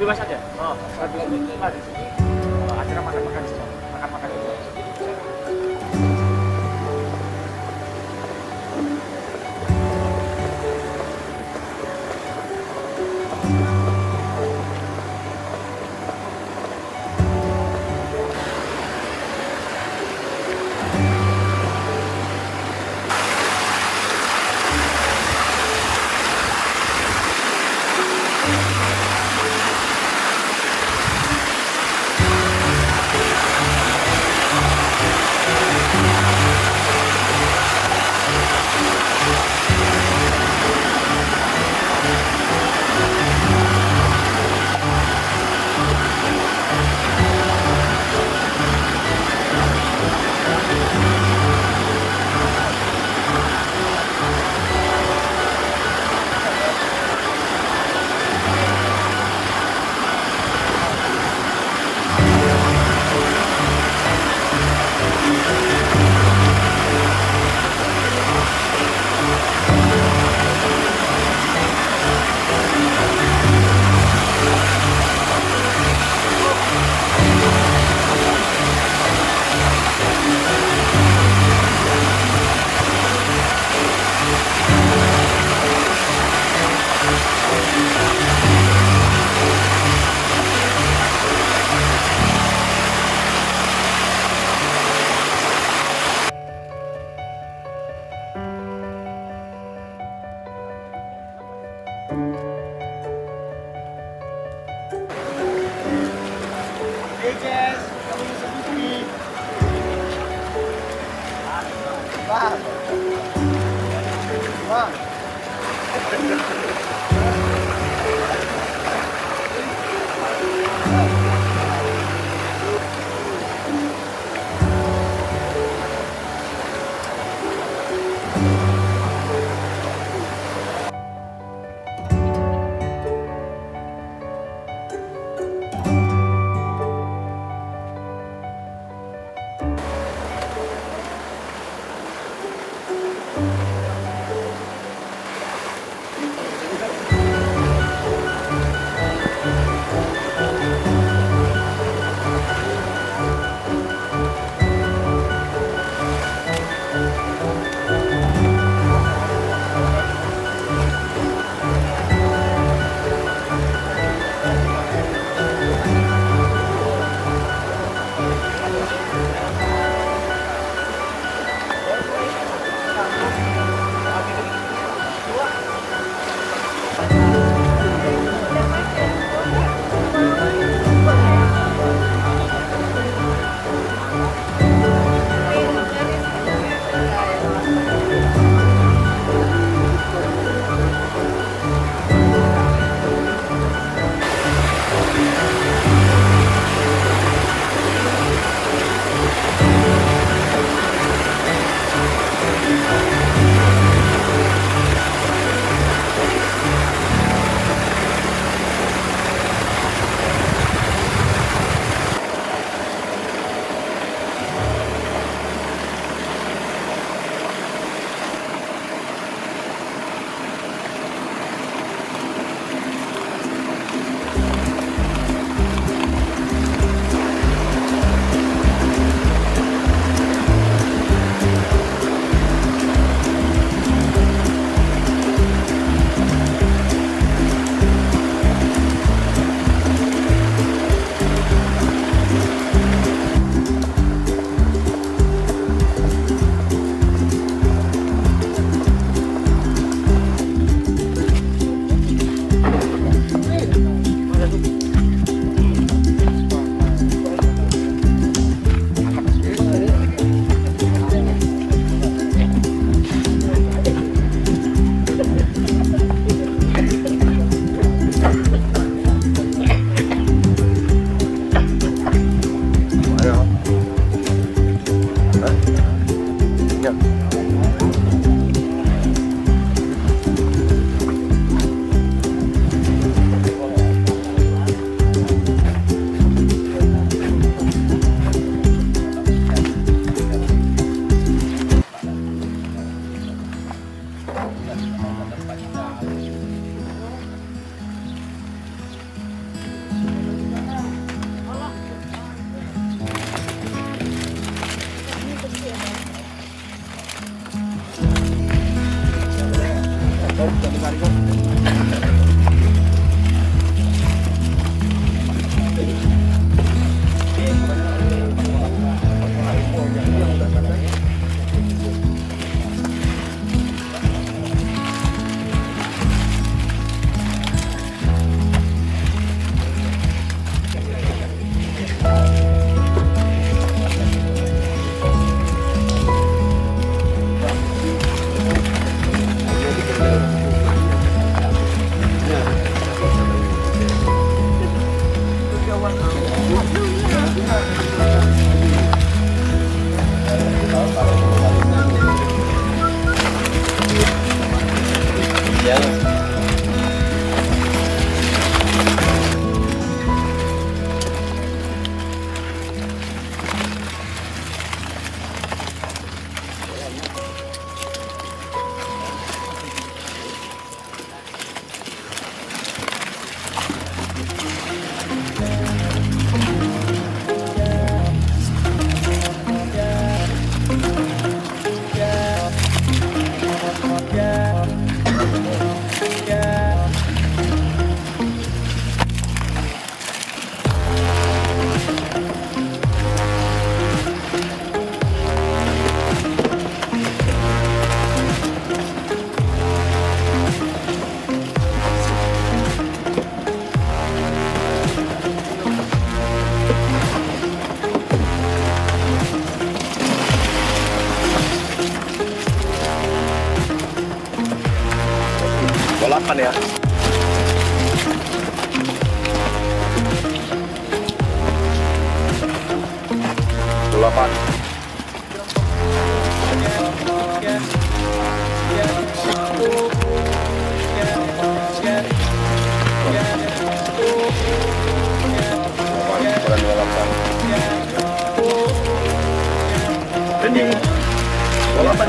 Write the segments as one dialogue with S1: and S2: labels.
S1: berdua saja. Oh, di sini. Di sini. Acara makan-makan semua. Makan-makan semua. Hey Jess, kamu bisa begini. Bang. Bang.
S2: Balapan ya. Balapan. Ini balapan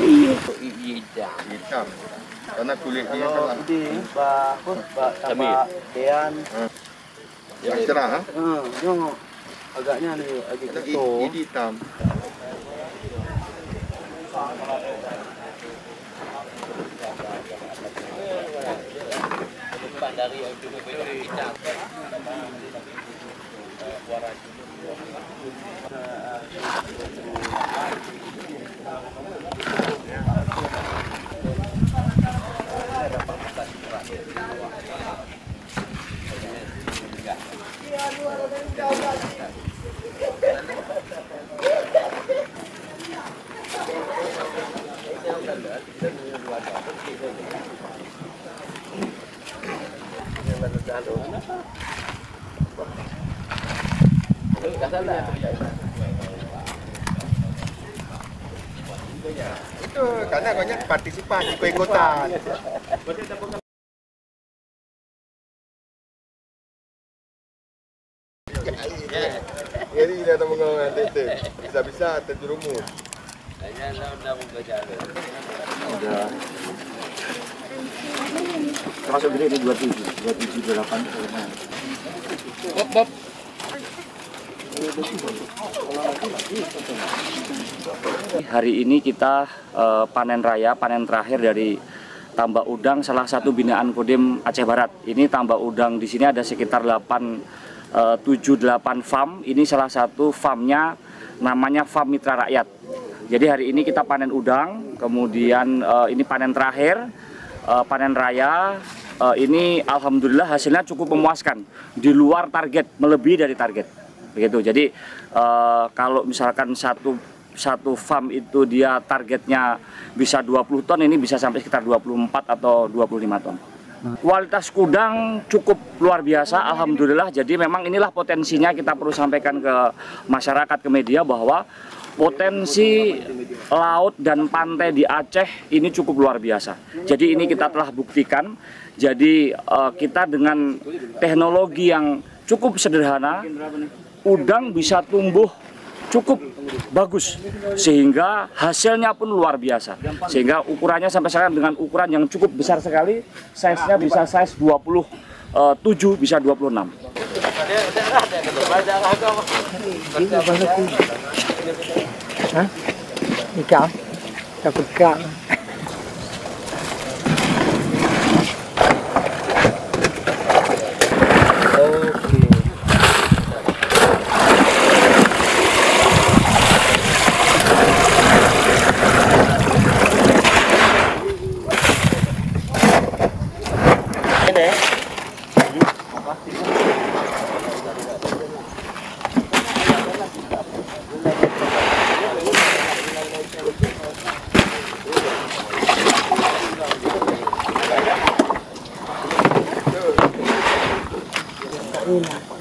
S2: ini. Hitam. Karena kulitnya kan
S1: bagus, sama kean.
S2: Yang cerah, ha?
S1: Yang agaknya nih agak gitu.
S2: Ini hitam.
S3: Dari hitam.
S2: Itu karena banyak partisipasi ikut-ikutan. Jadi dia ada mengawal nanti bisa-bisa terjerumus. Udah. Termasuk gede di 27, 28. Bob.
S1: Hari ini kita panen raya, panen terakhir dari tambak udang salah satu binaan Kodim Aceh Barat. Ini tambak udang di sini ada sekitar 7-8 farm. Ini salah satu farmnya namanya Farm Mitra Rakyat. Jadi hari ini kita panen udang, kemudian ini panen terakhir, panen raya. Ini alhamdulillah hasilnya cukup memuaskan, di luar target, melebihi dari target. Begitu. Jadi kalau misalkan satu farm itu dia targetnya bisa 20 ton, ini bisa sampai sekitar 24 atau 25 ton. Kualitas udang cukup luar biasa, alhamdulillah. Jadi memang inilah potensinya, kita perlu sampaikan ke masyarakat, ke media, bahwa potensi laut dan pantai di Aceh ini cukup luar biasa. Jadi ini kita telah buktikan. Jadi kita dengan teknologi yang cukup sederhana, udang bisa tumbuh cukup bagus, sehingga hasilnya pun luar biasa. Sehingga ukurannya sampai sekarang dengan ukuran yang cukup besar sekali, size-nya bisa size 27, bisa 26.
S4: Hah? Ikan? Dapat ikan. Ini